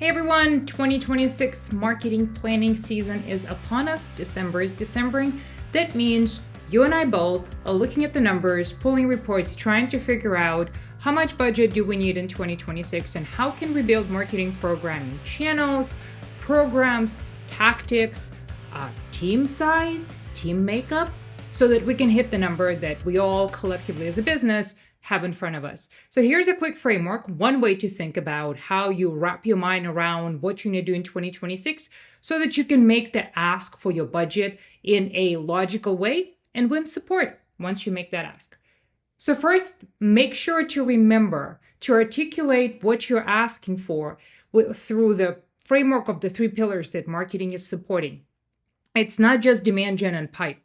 Hey everyone, 2026 marketing planning season is upon us. December is Decembering. That means you and I both are looking at the numbers, pulling reports, trying to figure out how much budget do we need in 2026 and how can we build marketing programming channels, programs, tactics, team size, team makeup, so that we can hit the number that we all collectively as a business have in front of us. So here's a quick framework, one way to think about how you wrap your mind around what you're going to do in 2026 so that you can make the ask for your budget in a logical way and win support once you make that ask. So first, make sure to remember to articulate what you're asking for through the framework of the 3 pillars that marketing is supporting. It's not just demand gen and pipe.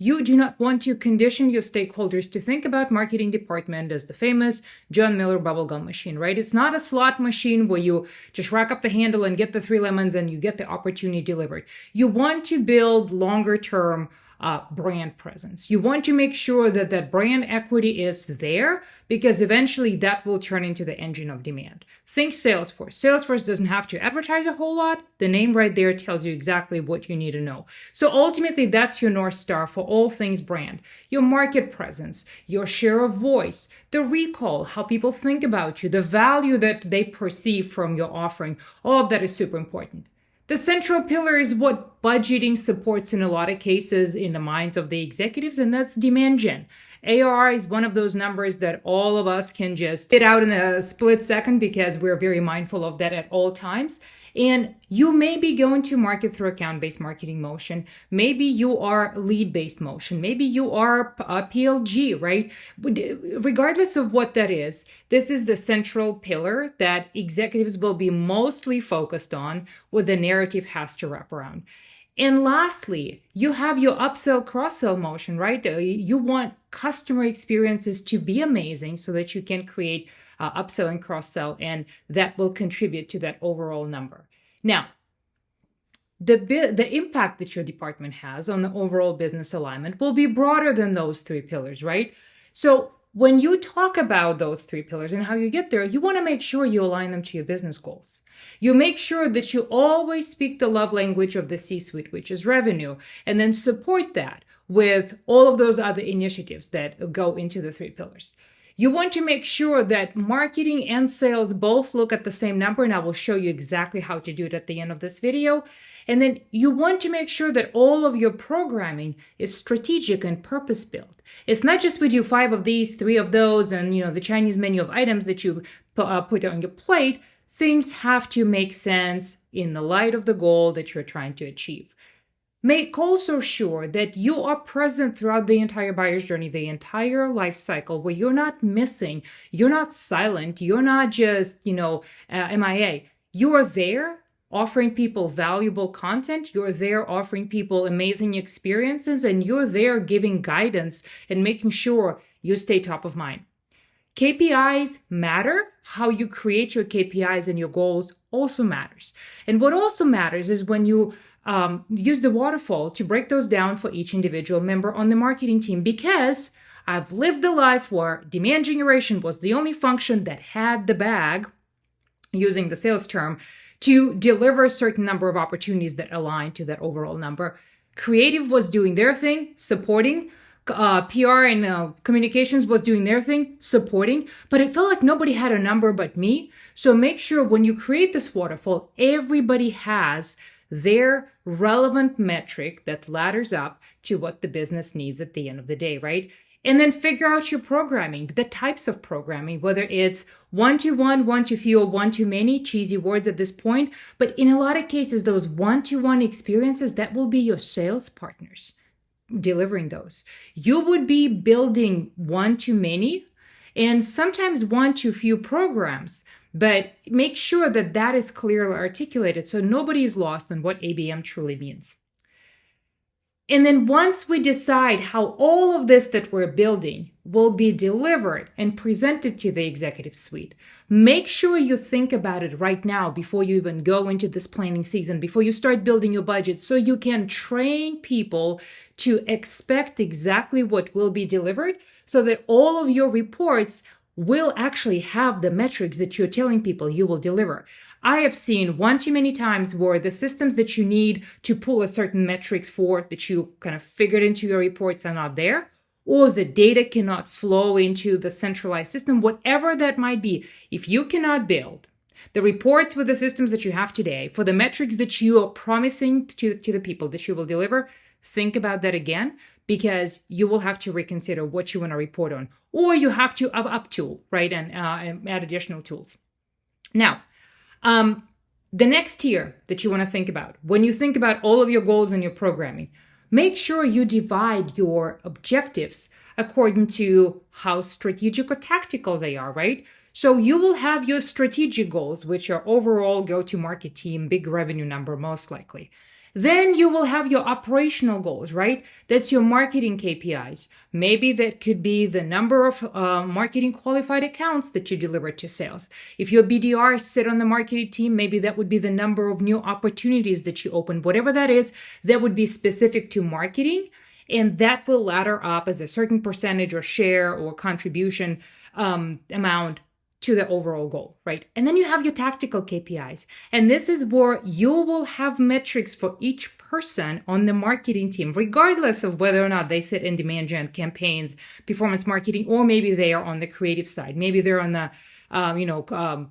You do not want to condition your stakeholders to think about marketing department as the famous John Miller bubblegum machine, right? It's not a slot machine where you just rack up the handle and get the 3 lemons and you get the opportunity delivered. You want to build longer term brand presence. You want to make sure that that brand equity is there because eventually that will turn into the engine of demand. Think Salesforce. Salesforce doesn't have to advertise a whole lot. The name right there tells you exactly what you need to know. So ultimately, that's your North Star for all things brand. Your market presence, your share of voice, the recall, how people think about you, the value that they perceive from your offering. All of that is super important. The central pillar is what budgeting supports in a lot of cases in the minds of the executives, and that's demand gen. ARR is one of those numbers that all of us can just spit out in a split second because we're very mindful of that at all times. And you may be going to market through account-based marketing motion. Maybe you are lead-based motion. Maybe you are a PLG, right? But regardless of what that is, this is the central pillar that executives will be mostly focused on, what the narrative has to wrap around. And lastly, you have your upsell, cross-sell motion, right? You want customer experiences to be amazing so that you can create upsell and cross-sell, and that will contribute to that overall number. Now, the impact that your department has on the overall business alignment will be broader than those 3 pillars, right? So when you talk about those 3 pillars and how you get there, you want to make sure you align them to your business goals. You make sure that you always speak the love language of the C-suite, which is revenue, and then support that with all of those other initiatives that go into the 3 pillars. You want to make sure that marketing and sales both look at the same number, and I will show you exactly how to do it at the end of this video. And then you want to make sure that all of your programming is strategic and purpose-built. It's not just we do 5 of these, 3 of those, and the Chinese menu of items that you put on your plate. Things have to make sense in the light of the goal that you're trying to achieve. Make also sure that you are present throughout the entire buyer's journey, the entire life cycle, where you're not missing, you're not silent, you're not just, MIA. You are there offering people valuable content, you're there offering people amazing experiences, and you're there giving guidance and making sure you stay top of mind. KPIs matter. How you create your KPIs and your goals also matters. And what also matters is when you use the waterfall to break those down for each individual member on the marketing team, because I've lived a life where demand generation was the only function that had the bag, using the sales term, to deliver a certain number of opportunities that align to that overall number. Creative was doing their thing, supporting. PR and communications was doing their thing, supporting, but it felt like nobody had a number but me. So make sure when you create this waterfall, everybody has their relevant metric that ladders up to what the business needs at the end of the day, right? And then figure out your programming, the types of programming, whether it's one-to-one, one-to-few, or one-to-many, cheesy words at this point. But in a lot of cases, those one-to-one experiences, that will be your sales partners delivering those. You would be building one-to-many and sometimes one-to-few programs, but make sure that that is clearly articulated so nobody is lost on what ABM truly means. And then once we decide how all of this that we're building will be delivered and presented to the executive suite, make sure you think about it right now before you even go into this planning season, before you start building your budget, so you can train people to expect exactly what will be delivered so that all of your reports will actually have the metrics that you're telling people you will deliver. I have seen one too many times where the systems that you need to pull a certain metrics for that you kind of figured into your reports are not there, or the data cannot flow into the centralized system, whatever that might be. If you cannot build the reports with the systems that you have today for the metrics that you are promising to the people that you will deliver, think about that again, because you will have to reconsider what you want to report on, or you have to up tool, right, and add additional tools. Now, the next tier that you want to think about, when you think about all of your goals and your programming, make sure you divide your objectives according to how strategic or tactical they are, right? So you will have your strategic goals, which are overall go-to-market team, big revenue number, most likely. Then you will have your operational goals, right? That's your marketing KPIs. Maybe that could be the number of marketing qualified accounts that you deliver to sales. If your BDRs sit on the marketing team, maybe that would be the number of new opportunities that you open. Whatever that is, that would be specific to marketing. And that will ladder up as a certain percentage or share or contribution amount to the overall goal, right? And then you have your tactical KPIs. And this is where you will have metrics for each person on the marketing team, regardless of whether or not they sit in demand gen, campaigns, performance marketing, or maybe they are on the creative side. Maybe they're on the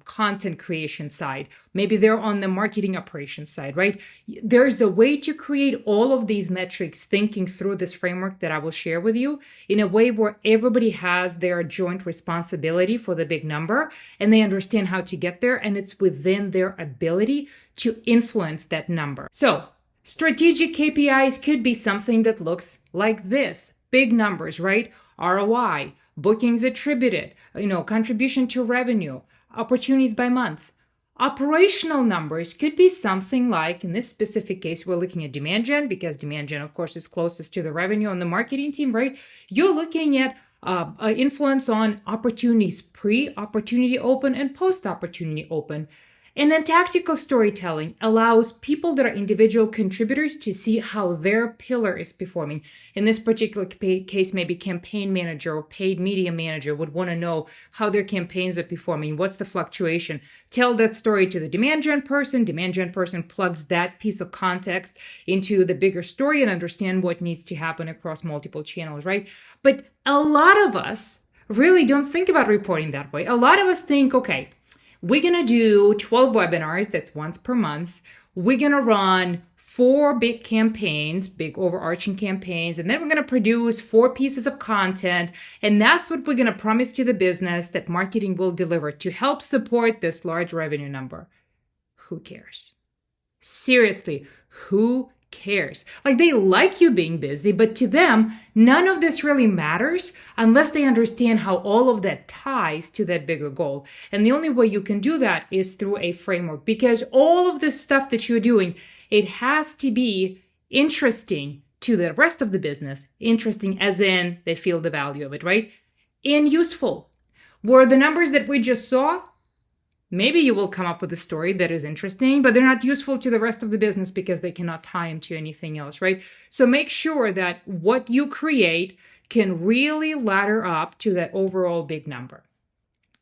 content creation side. Maybe they're on the marketing operations side, right? There's a way to create all of these metrics thinking through this framework that I will share with you in a way where everybody has their joint responsibility for the big number and they understand how to get there, and it's within their ability to influence that number. So strategic KPIs could be something that looks like this. Big numbers, right? ROI, bookings attributed, contribution to revenue, opportunities by month. Operational numbers could be something like, in this specific case, we're looking at demand gen, because demand gen, of course, is closest to the revenue on the marketing team, right? You're looking at influence on opportunities pre-opportunity open and post-opportunity open. And then tactical storytelling allows people that are individual contributors to see how their pillar is performing. In this particular case, maybe campaign manager or paid media manager would want to know how their campaigns are performing. What's the fluctuation? Tell that story to the demand gen person. Demand gen person plugs that piece of context into the bigger story and understand what needs to happen across multiple channels, right? But a lot of us really don't think about reporting that way. A lot of us think, okay, we're going to do 12 webinars, that's once per month. We're going to run 4 big campaigns, big overarching campaigns, and then we're going to produce 4 pieces of content. And that's what we're going to promise to the business that marketing will deliver to help support this large revenue number. Who cares? Seriously, who cares? Like, they like you being busy, but to them, none of this really matters unless they understand how all of that ties to that bigger goal. And the only way you can do that is through a framework, because all of this stuff that you're doing, it has to be interesting to the rest of the business. Interesting as in they feel the value of it, right? And useful. Where the numbers that we just saw, maybe you will come up with a story that is interesting, but they're not useful to the rest of the business because they cannot tie into anything else, right? So make sure that what you create can really ladder up to that overall big number.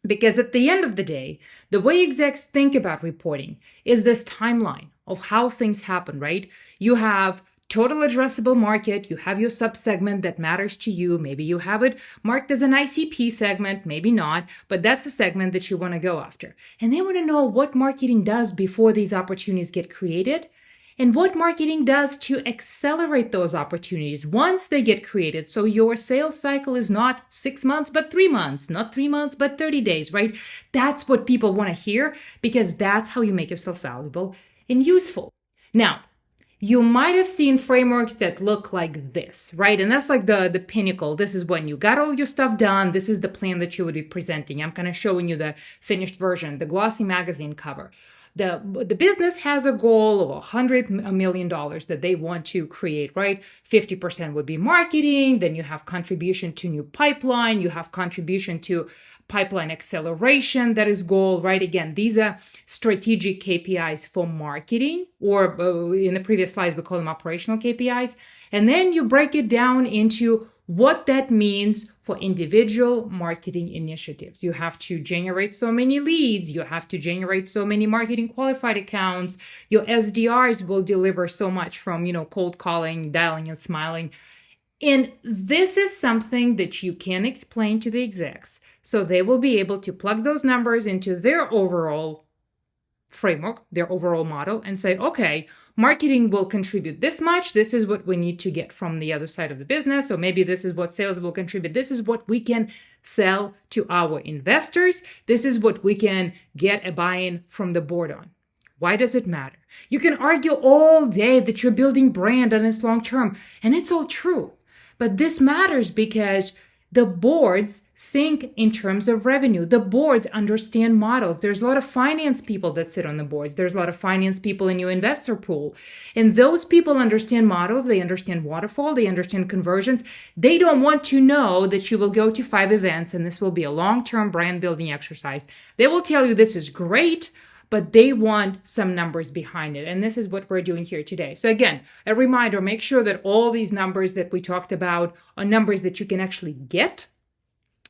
Because at the end of the day, the way execs think about reporting is this timeline of how things happen, right? You have total addressable market, you have your subsegment that matters to you. Maybe you have it marked as an ICP segment, maybe not, but that's the segment that you want to go after. And they want to know what marketing does before these opportunities get created and what marketing does to accelerate those opportunities once they get created. So your sales cycle is not 6 months, but 3 months, not 3 months, but 30 days, right? That's what people want to hear because that's how you make yourself valuable and useful. Now, you might have seen frameworks that look like this, right? And that's like the pinnacle. This is when you got all your stuff done. This is the plan that you would be presenting. I'm kind of showing you the finished version, the glossy magazine cover. The business has a goal of $100 million that they want to create, right? 50% would be marketing. Then you have contribution to new pipeline. You have contribution to pipeline acceleration. That is goal, right? Again, these are strategic KPIs for marketing, or in the previous slides, we call them operational KPIs. And then you break it down into what that means for individual marketing initiatives. You have to generate so many leads. You have to generate so many marketing qualified accounts. Your SDRs will deliver so much from, cold calling, dialing, and smiling. And this is something that you can explain to the execs, so they will be able to plug those numbers into their overall framework, their overall model, and say, okay, marketing will contribute this much. This is what we need to get from the other side of the business. Or maybe this is what sales will contribute. This is what we can sell to our investors. This is what we can get a buy-in from the board on. Why does it matter? You can argue all day that you're building brand and it's long term, and it's all true. But this matters because the boards think in terms of revenue. The boards understand models. There's a lot of finance people that sit on the boards. There's a lot of finance people in your investor pool. And those people understand models. They understand waterfall. They understand conversions. They don't want to know that you will go to 5 events and this will be a long-term brand building exercise. They will tell you this is great, but they want some numbers behind it. And this is what we're doing here today. So again, a reminder, make sure that all these numbers that we talked about are numbers that you can actually get.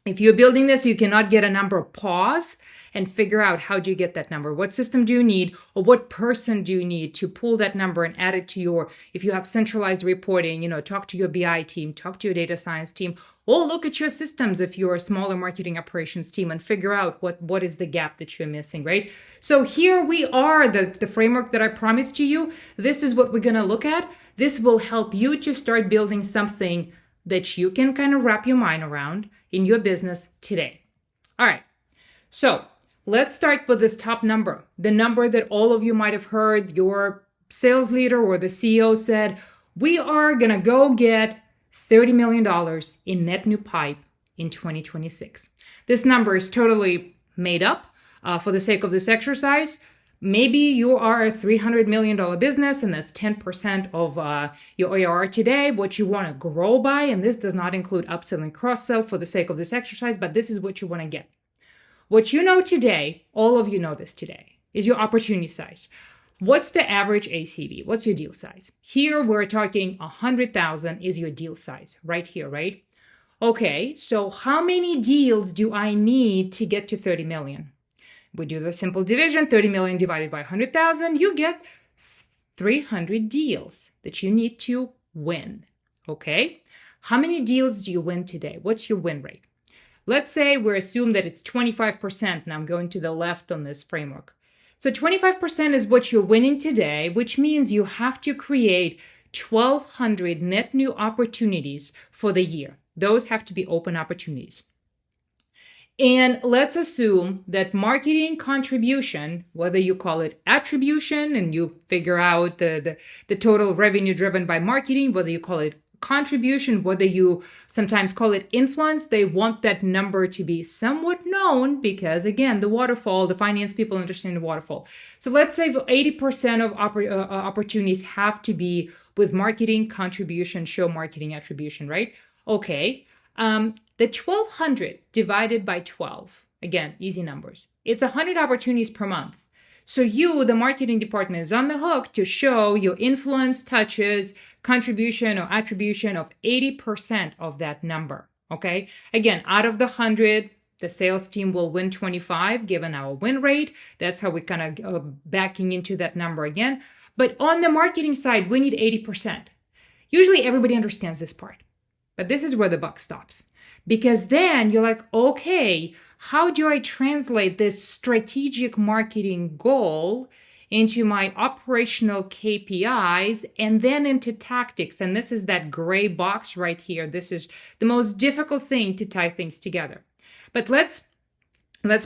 If you're building this, you cannot get a number, pause and figure out how do you get that number? What system do you need, or what person do you need to pull that number and add it to your, if you have centralized reporting, talk to your BI team, talk to your data science team, or look at your systems if you're a smaller marketing operations team and figure out what is the gap that you're missing, right? So here we are, the framework that I promised to you. This is what we're going to look at. This will help you to start building something that you can kind of wrap your mind around in your business today. All right. So let's start with this top number, the number that all of you might have heard your sales leader or the CEO said, we are going to go get $30 million in net new pipe in 2026. This number is totally made up for the sake of this exercise. Maybe you are a $300 million business and that's 10% of your ARR today, what you want to grow by. And this does not include upsell and cross-sell for the sake of this exercise, but this is what you want to get. What you know today, all of you know this today, is your opportunity size. What's the average ACV? What's your deal size? Here we're talking 100,000 is your deal size right here, right? Okay, so how many deals do I need to get to 30 million? We do the simple division, 30 million divided by 100,000, you get 300 deals that you need to win, okay? How many deals do you win today? What's your win rate? Let's say we assume that it's 25%, and I'm going to the left on this framework. So 25% is what you're winning today, which means you have to create 1,200 net new opportunities for the year. Those have to be open opportunities. And let's assume that marketing contribution, whether you call it attribution and you figure out the total revenue driven by marketing, whether you call it contribution, whether you sometimes call it influence, they want that number to be somewhat known because, again, the waterfall, the finance people understand the waterfall. So let's say 80% of opportunities have to be with marketing contribution, show marketing attribution, right? Okay. The 1,200 divided by 12, again, easy numbers. It's 100 opportunities per month. So you, the marketing department, is on the hook to show your influence touches, contribution or attribution of 80% of that number, okay? Again, out of the 100, the sales team will win 25 given our win rate. That's how we kind of backing into that number again. But on the marketing side, we need 80%. Usually everybody understands this part, but this is where the buck stops. Because then you're like, okay, how do I translate this strategic marketing goal into my operational KPIs and then into tactics? And this is that gray box right here. This is the most difficult thing to tie things together. But let's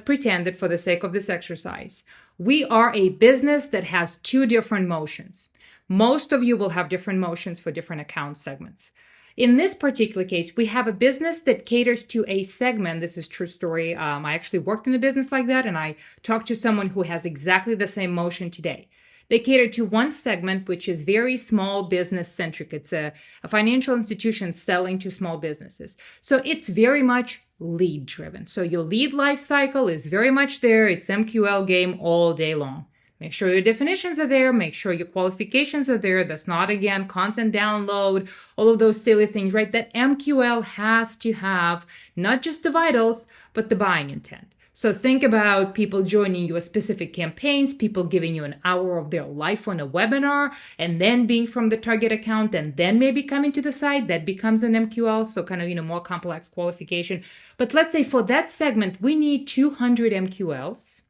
pretend that for the sake of this exercise, we are a business that has 2 different motions. Most of you will have different motions for different account segments. In this particular case, we have a business that caters to a segment. This is true story. I actually worked in a business like that, and I talked to someone who has exactly the same motion today. They cater to one segment, which is very small business centric. It's a financial institution selling to small businesses. So it's very much lead driven. So your lead life cycle is very much there. It's MQL game all day long. Make sure your definitions are there. Make sure your qualifications are there. That's not, again, content download, all of those silly things, right? That MQL has to have not just the vitals, but the buying intent. So think about people joining your specific campaigns, people giving you an hour of their life on a webinar, and then being from the target account, and then maybe coming to the site. That becomes an MQL, so kind of, more complex qualification. But let's say for that segment, we need 200 MQLs.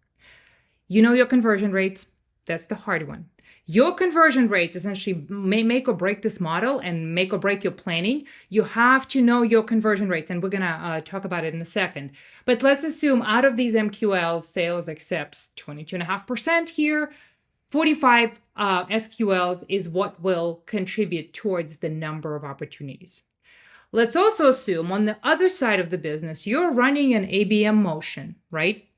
You know your conversion rates. That's the hard one. Your conversion rates essentially may make or break this model and make or break your planning. You have to know your conversion rates, and we're going to talk about it in a second. But let's assume out of these MQLs, sales accepts 22.5% here. 45 SQLs is what will contribute towards the number of opportunities. Let's also assume on the other side of the business, you're running an ABM motion, right?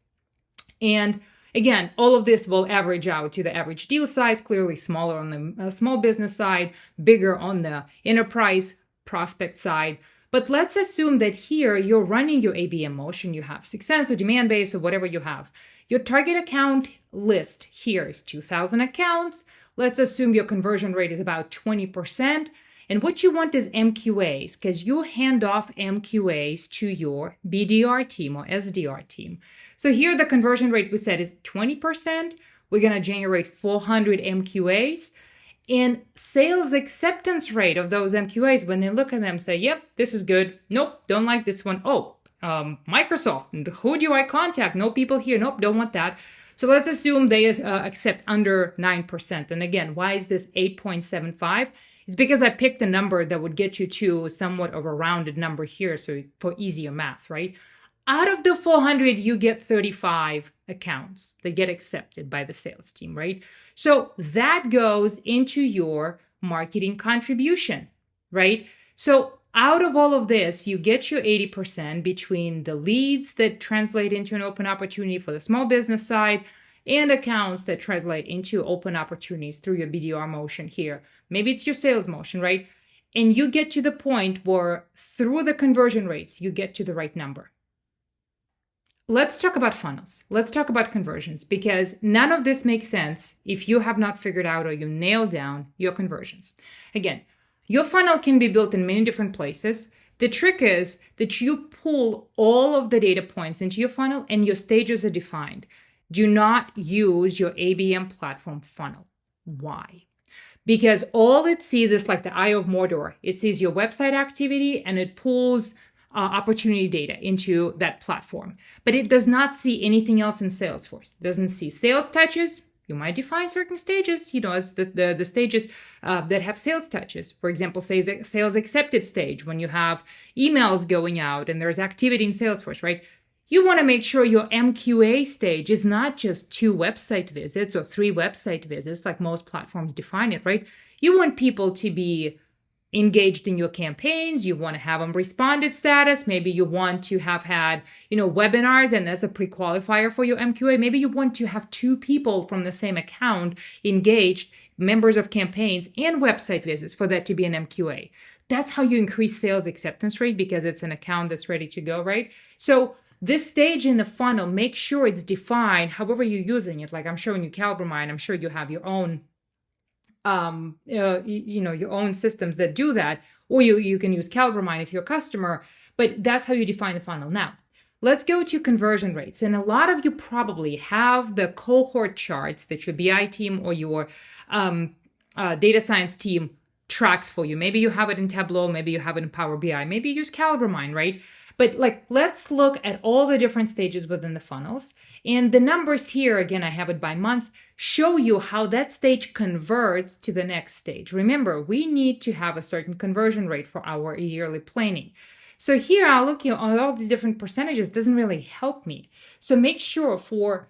And again, all of this will average out to the average deal size, clearly smaller on the small business side, bigger on the enterprise prospect side. But let's assume that here you're running your ABM motion. You have 6 Sense or demand base or whatever you have. Your target account list here is 2,000 accounts. Let's assume your conversion rate is about 20%. And what you want is MQAs, because you hand off MQAs to your BDR team or SDR team. So here the conversion rate we said is 20%. We're going to generate 400 MQAs. And sales acceptance rate of those MQAs, when they look at them, say, yep, this is good. Nope, don't like this one. Oh, Microsoft, who do I contact? No people here. Nope, don't want that. So let's assume they accept under 9%. And again, why is this 8.75? It's because I picked a number that would get you to somewhat of a rounded number here, so for easier math, right? Out of the 400, you get 35 accounts that get accepted by the sales team, right? So that goes into your marketing contribution, right? So out of all of this, you get your 80% between the leads that translate into an open opportunity for the small business side and accounts that translate into open opportunities through your BDR motion here. Maybe it's your sales motion, right? And you get to the point where through the conversion rates, you get to the right number. Let's talk about funnels. Let's talk about conversions, because none of this makes sense if you have not figured out or you nailed down your conversions. Again, your funnel can be built in many different places. The trick is that you pull all of the data points into your funnel and your stages are defined. Do not use your ABM platform funnel. Why? Because all it sees is like the eye of Mordor. It sees your website activity and it pulls opportunity data into that platform. But it does not see anything else in Salesforce. It doesn't see sales touches. You might define certain stages, as the stages that have sales touches. For example, say sales accepted stage, when you have emails going out and there's activity in Salesforce, right? You want to make sure your MQA stage is not just 2 website visits or 3 website visits, like most platforms define it, right? You want people to be engaged in your campaigns. You want to have them responded status. Maybe you want to have had, webinars, and that's a pre-qualifier for your MQA. Maybe you want to have 2 people from the same account engaged, members of campaigns and website visits, for that to be an MQA. That's how you increase sales acceptance rate, because it's an account that's ready to go, right? So this stage in the funnel, make sure it's defined however you're using it. Like I'm showing you Calibramind, I'm sure you have your own your own systems that do that, or you can use Calibramind if you're a customer, but that's how you define the funnel. Now, let's go to conversion rates. And a lot of you probably have the cohort charts that your BI team or your data science team tracks for you. Maybe you have it in Tableau, maybe you have it in Power BI, maybe you use Calibramind, right? But let's look at all the different stages within the funnels. And the numbers here, again, I have it by month, show you how that stage converts to the next stage. Remember, we need to have a certain conversion rate for our yearly planning. So here I'll look at all these different percentages. Doesn't really help me. So make sure for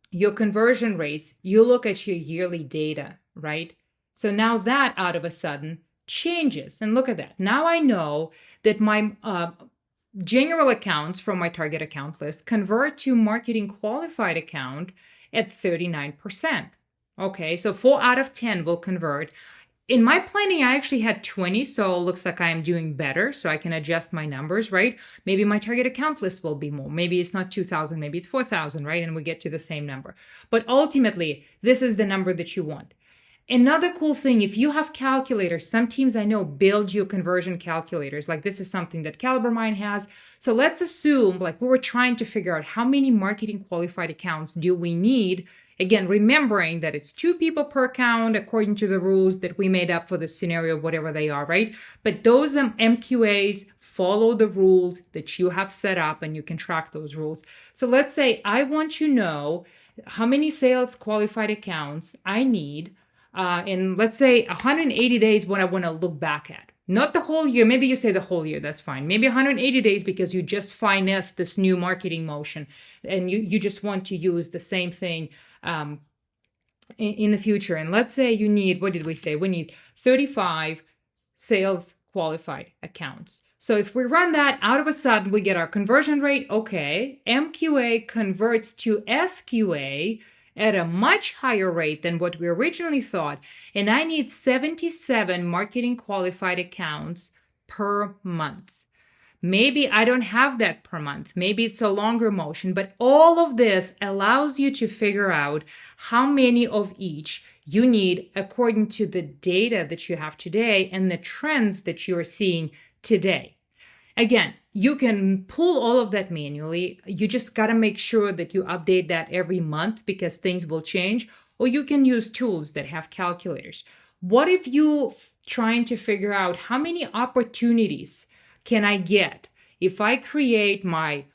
your conversion rates, you look at your yearly data, right? So now that out of a sudden changes. And look at that. Now I know that my general accounts from my target account list convert to marketing qualified account at 39%. Okay, so 4 out of 10 will convert. in my planning, I actually had 20, so it looks like I'm doing better, so I can adjust my numbers, right? Maybe my target account list will be more. Maybe it's not 2,000, maybe it's 4,000, right? And we get to the same number. But ultimately, this is the number that you want. Another cool thing, if you have calculators, some teams I know build you conversion calculators. Like this is something that Caliber Mine has. So let's assume like we were trying to figure out how many marketing qualified accounts do we need. Again, remembering that it's 2 people per account according to the rules that we made up for the scenario, whatever they are, right? But those MQAs follow the rules that you have set up and you can track those rules. So let's say I want to know how many sales qualified accounts I need in, let's say, 180 days when I want to look back at. Not the whole year. Maybe you say the whole year. That's fine. Maybe 180 days because you just finessed this new marketing motion and you just want to use the same thing in the future. And let's say you need, what did we say? We need 35 sales qualified accounts. So if we run that, out of a sudden we get our conversion rate. Okay, MQA converts to SQA at a much higher rate than what we originally thought. And I need 77 marketing qualified accounts per month. Maybe I don't have that per month. Maybe it's a longer motion, but all of this allows you to figure out how many of each you need according to the data that you have today and the trends that you're seeing today. Again, you can pull all of that manually. You just got to make sure that you update that every month because things will change, or you can use tools that have calculators. What if you're trying to figure out how many opportunities can I get if I create my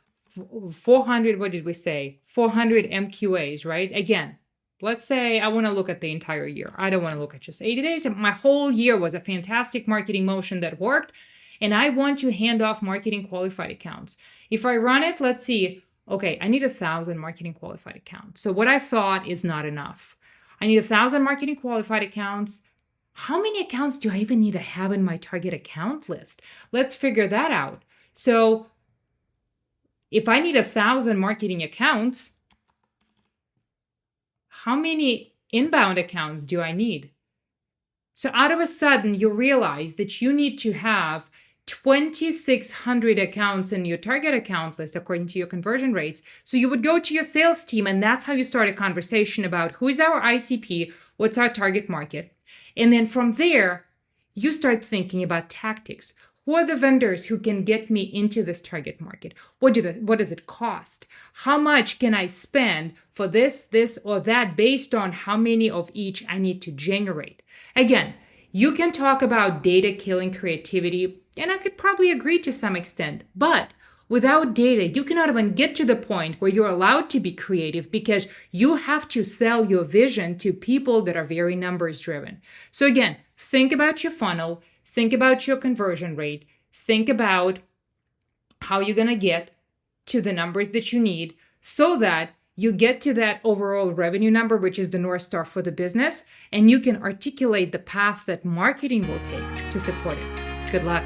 400, what did we say? 400 MQAs, right? Again, let's say I want to look at the entire year. I don't want to look at just 80 days. My whole year was a fantastic marketing motion that worked, and I want to hand off marketing qualified accounts. If I run it, let's see, okay, I need 1,000 marketing qualified accounts. So what I thought is not enough. I need 1,000 marketing qualified accounts. How many accounts do I even need to have in my target account list? Let's figure that out. So if I need 1,000 marketing accounts, how many inbound accounts do I need? So out of a sudden, you realize that you need to have 2,600 accounts in your target account list according to your conversion rates. So you would go to your sales team, and that's how you start a conversation about who is our ICP, what's our target market. And then from there, you start thinking about tactics. Who are the vendors who can get me into this target market? What does it cost? How much can I spend for this, or that based on how many of each I need to generate? Again, you can talk about data killing creativity, and I could probably agree to some extent, but without data, you cannot even get to the point where you're allowed to be creative because you have to sell your vision to people that are very numbers driven. So again, think about your funnel, think about your conversion rate, think about how you're going to get to the numbers that you need so that you get to that overall revenue number, which is the North Star for the business, and you can articulate the path that marketing will take to support it. Good luck.